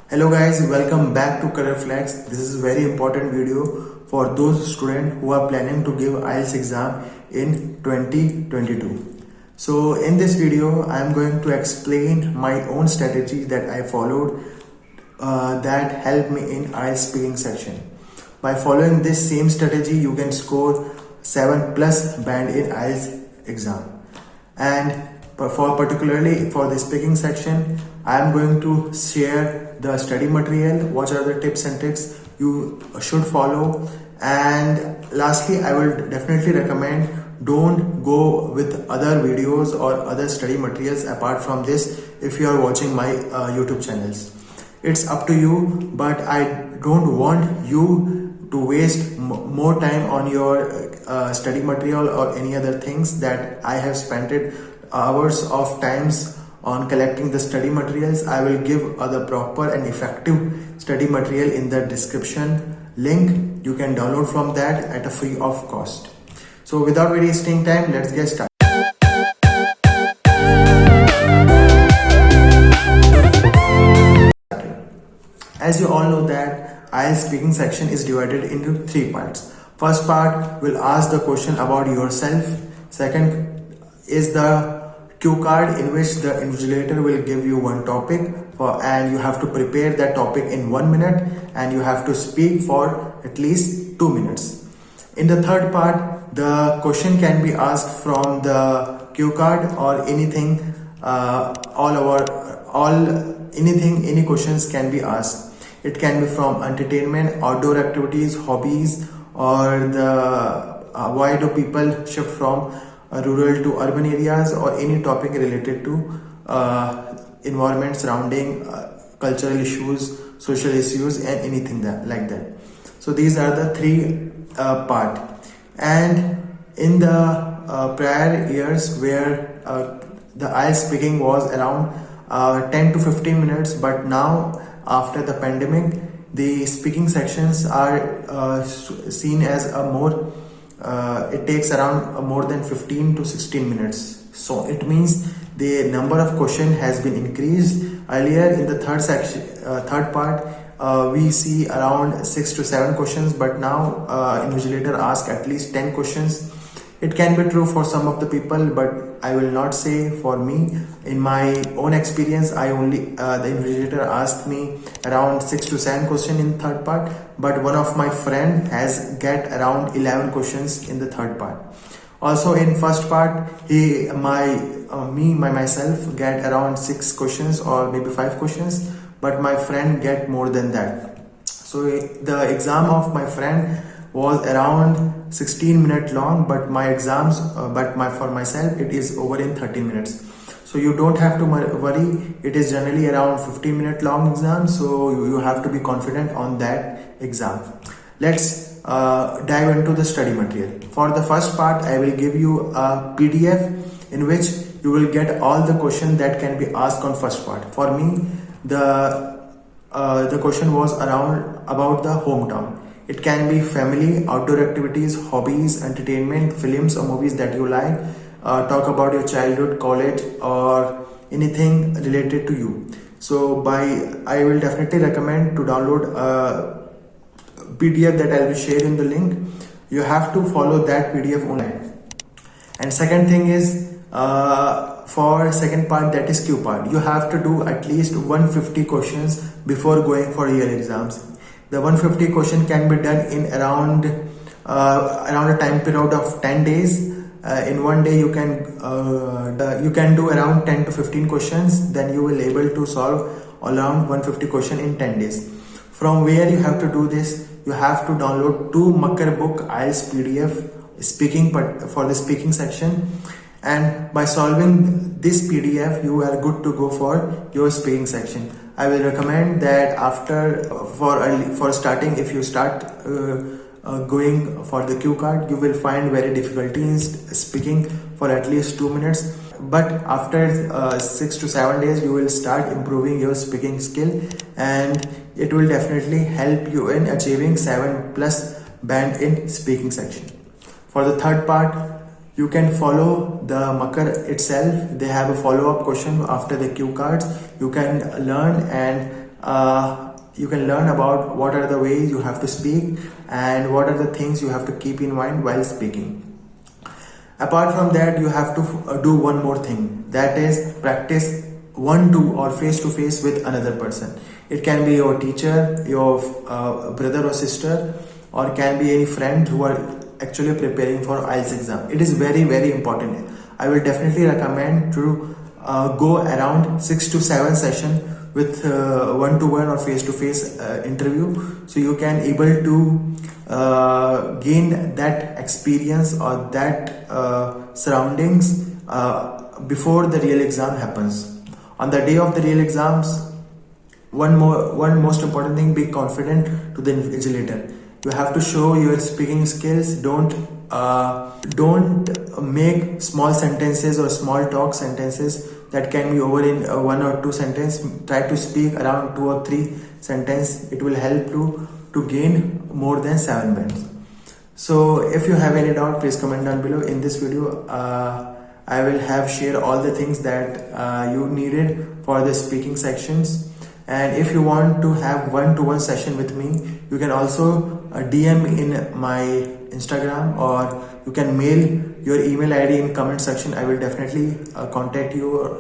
Hello guys, welcome back to Career Flex. This is a very important video for those students who are planning to give IELTS exam in 2022. So in this video, I am going to explain my own strategy that I followed that helped me in IELTS speaking section. By following this same strategy, you can score 7 plus band in IELTS exam. And for particularly for the speaking section, I am going to share the study material, what are the tips and tricks you should follow, and lastly I will definitely recommend don't go with other videos or other study materials apart from this if you are watching my YouTube channels. It's up to you, but I don't want you to waste more time on your study material or any other things that I have spent it hours of times on collecting the study materials. I will give the proper and effective study material in the description link. You can download from that at a free of cost. So without wasting time, let's get started. As you all know that IELTS speaking section is divided into 3 parts. First part will ask the question about yourself. Second is the cue card in which the invigilator will give you one topic and you have to prepare that topic in 1 minute and you have to speak for at least 2 minutes. In the third part, the question can be asked from the cue card or anything, any questions can be asked. It can be from entertainment, outdoor activities, hobbies, or why do people shift from rural to urban areas, or any topic related to environment surrounding cultural issues, social issues, and anything like that. So these are the 3 part. And in the prior years where the IELTS speaking was around 10 to 15 minutes, but now after the pandemic the speaking sections are seen as a more it takes around more than 15 to 16 minutes. So it means the number of question has been increased. Earlier in the third part we see around 6 to 7 questions, but now invigilator asks at least 10 questions. It can be true for some of the people, but I will not say for me. In my own experience, I only the invigilator asked me around 6 to 7 questions in third part, but one of my friend has get around 11 questions in the third part. Also in first part, myself get around 6 questions or maybe 5 questions, but my friend get more than that. So the exam of my friend was around 16 minutes long, but my exams for myself it is over in 30 minutes. So you don't have to worry, it is generally around 15 minute long exam, so you have to be confident on that exam. Let's dive into the study material. For the first part, I will give you a PDF in which you will get all the questions that can be asked on first part. For me, the question was about the hometown. It can be family, outdoor activities, hobbies, entertainment, films or movies that you like. Talk about your childhood, college, or anything related to you. So I will definitely recommend to download a PDF that I will share in the link. You have to follow that PDF only. And second thing is for second part, that is Q part. You have to do at least 150 questions before going for real exams. The 150 question can be done in around a time period of 10 days. In one day you can do around 10 to 15 questions. Then you will able to solve around 150 question in 10 days. From where you have to do this, you have to download 2 Makkar book IELTS PDF for the speaking section. And by solving this PDF, you are good to go for your speaking section. I will recommend that for starting, if you start going for the cue card, you will find very difficulty in speaking for at least 2 minutes. But after 6 to 7 days, you will start improving your speaking skill, and it will definitely help you in achieving 7 plus band in speaking section. For the third part, you can follow the Makkar itself. They have a follow-up question after the cue cards. You can learn and you can learn about what are the ways you have to speak and what are the things you have to keep in mind while speaking. Apart from that, you have to do one more thing, that is practice one to or face to face with another person. It can be your teacher, your brother or sister, or can be any friend who are actually preparing for IELTS exam. It is very, very important. I will definitely recommend to go around 6 to 7 session with one-to-one or face-to-face interview, so you can able to gain that experience or that surroundings before the real exam happens. On the day of the real exams, one most important thing, be confident to the invigilator. You have to show your speaking skills. Don't make small sentences or small talk sentences that can be over in one or two sentence. Try to speak around 2 or 3 sentence. It will help you to gain more than 7 bands. So if you have any doubt, please comment down below. In this video, I will have share all the things that you needed for the speaking sections. And if you want to have one-to-one session with me, you can also DM in my Instagram, or you can mail your email ID in comment section. I will definitely contact you.